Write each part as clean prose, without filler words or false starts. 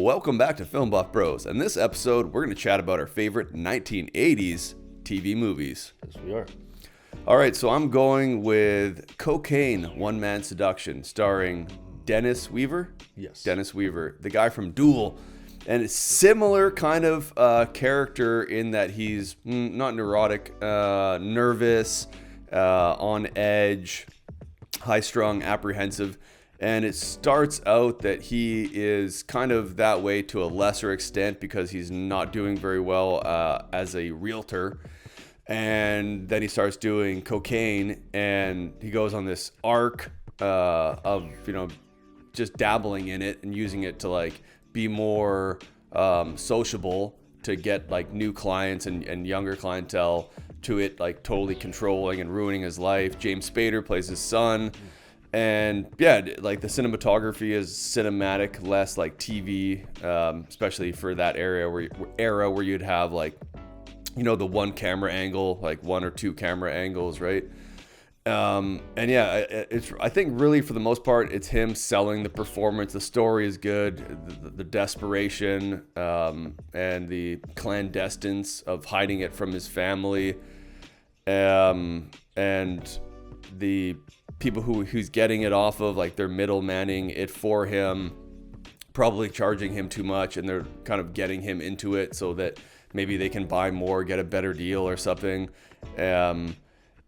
Welcome back to Film Buff Bros. In this episode, we're going to chat about our favorite 1980s TV movies. Yes, we are. All right, so I'm going with Cocaine, One Man Seduction, starring Dennis Weaver. Yes. Dennis Weaver, the guy from Duel. And it's similar kind of character in that he's not neurotic, nervous, on edge, high-strung, apprehensive. And it starts out that he is kind of that way to a lesser extent because he's not doing very well as a realtor. And then he starts doing cocaine, and he goes on this arc of, just dabbling in it and using it to like be more sociable to get like new clients and younger clientele, to it like totally controlling and ruining his life. James Spader plays his son. And yeah, like the cinematography is cinematic, less like TV, especially for that era where you'd have like, the one camera angle, like one or two camera angles, right? And yeah, I think really for the most part, it's him selling the performance. The story is good, the desperation, and the clandestines of hiding it from his family, and the people who's getting it off of, like they're middlemaning it for him, probably charging him too much, and they're kind of getting him into it so that maybe they can buy more, get a better deal or something. And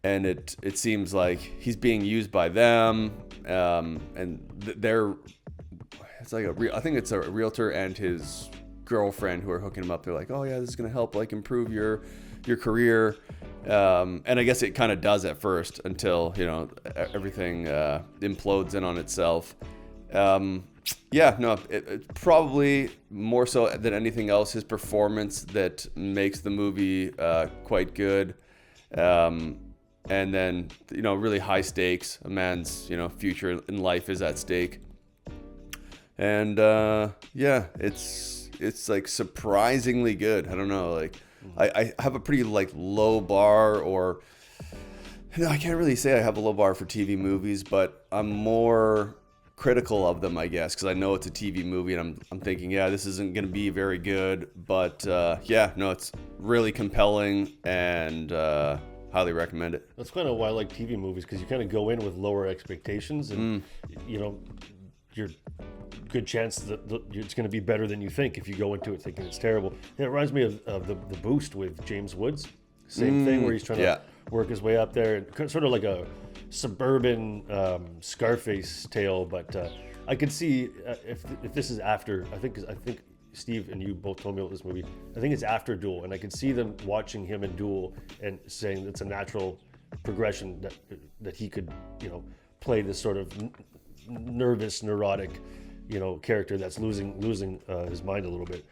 it seems like he's being used by them, and it's like I think it's a realtor and his girlfriend who are hooking him up. They're like, oh yeah, this is gonna help like improve your career. And I guess it kind of does at first until, everything implodes in on itself. It's probably more so than anything else his performance that makes the movie quite good. And then, really high stakes. A man's, future in life is at stake. And it's like surprisingly good. I don't know, like I have a pretty like low bar, or I can't really say I have a low bar for TV movies, but I'm more critical of them, I guess, because I know it's a TV movie and I'm thinking, yeah, this isn't going to be very good, but it's really compelling and highly recommend it. That's kind of why I like TV movies, because you kind of go in with lower expectations, and you're good chance that it's going to be better than you think if you go into it thinking it's terrible. And it reminds me of the Boost with James Woods. Same thing, where he's trying to work his way up there, and sort of like a suburban Scarface tale. But I could see if this is after, I think Steve and you both told me about this movie. I think it's after Duel, and I could see them watching him in Duel and saying it's a natural progression that he could, play this sort of nervous, neurotic, character that's losing his mind a little bit.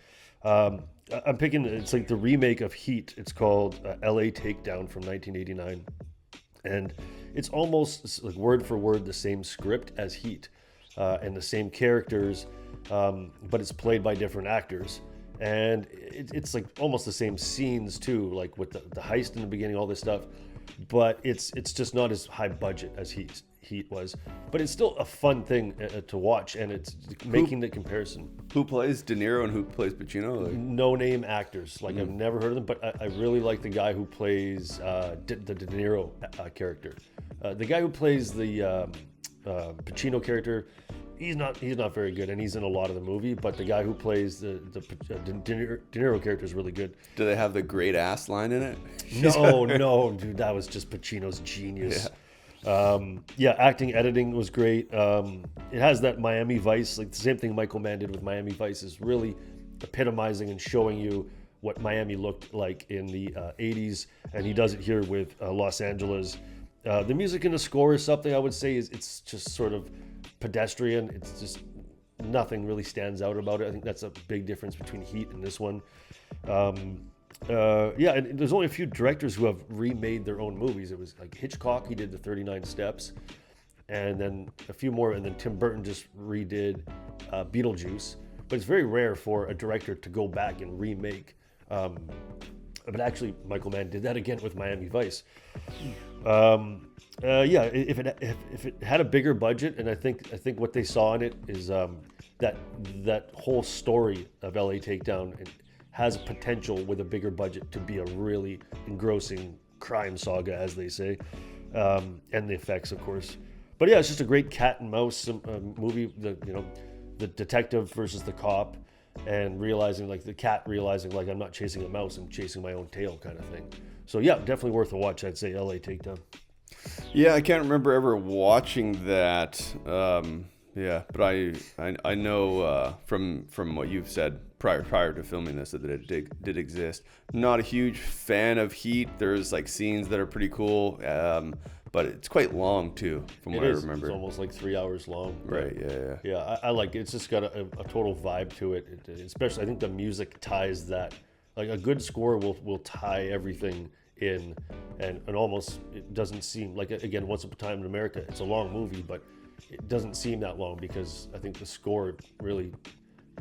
I'm picking, it's like the remake of Heat. It's called LA Takedown from 1989. And it's almost like word for word the same script as Heat, and the same characters, but it's played by different actors. And it's like almost the same scenes too, like with the heist in the beginning, all this stuff. But it's just not as high budget as Heat was, but it's still a fun thing to watch, and it's making the comparison. Who plays De Niro and who plays Pacino? Like, no name actors, like I've never heard of them, but I really like the guy who plays the De Niro character. The guy who plays the Pacino character, he's not very good, and he's in a lot of the movie. But the guy who plays the De Niro character is really good. Do they have the great ass line in it? No, dude, that was just Pacino's genius. Acting, editing was great. It has that Miami Vice, like the same thing Michael Mann did with Miami Vice, is really epitomizing and showing you what Miami looked like in the 80s, and he does it here with Los Angeles. The music in the score is something I would say it's just sort of pedestrian. It's just nothing really stands out about it. I think that's a big difference between Heat and this one. And there's only a few directors who have remade their own movies. It was like Hitchcock, he did the 39 Steps, and then a few more, and then Tim Burton just redid Beetlejuice. But it's very rare for a director to go back and remake. But actually, Michael Mann did that again with Miami Vice. If it had a bigger budget, and I think what they saw in it is that whole story of LA Takedown has potential with a bigger budget to be a really engrossing crime saga, as they say, and the effects, of course. But yeah, it's just a great cat and mouse movie. The detective versus the cop, and realizing like the cat realizing like I'm not chasing a mouse, I'm chasing my own tail, kind of thing. So yeah, definitely worth a watch. I'd say LA Takedown. Yeah, I can't remember ever watching that. Yeah, but I know from what you've said prior to filming this that it did exist. Not a huge fan of Heat. There's like scenes that are pretty cool, but it's quite long too, from what I remember. It's almost like 3 hours long. Right. Yeah. Yeah, I like it. It's just got a total vibe to it. Especially, I think the music ties that. Like a good score will tie everything in, and almost it doesn't seem like, again, Once Upon a Time in America, it's a long movie, but it doesn't seem that long because I think the score really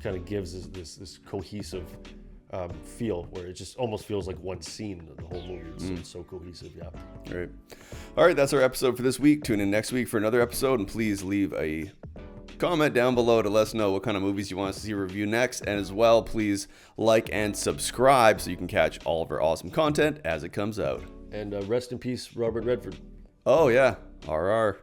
kind of gives this cohesive feel where it just almost feels like one scene of the whole movie. It's so cohesive. Yeah. All right, that's our episode for this week. Tune in next week for another episode, and please leave a comment down below to let us know what kind of movies you want us to see review next, and as well, please like and subscribe so you can catch all of our awesome content as it comes out. And rest in peace, Robert Redford. Oh yeah, RR.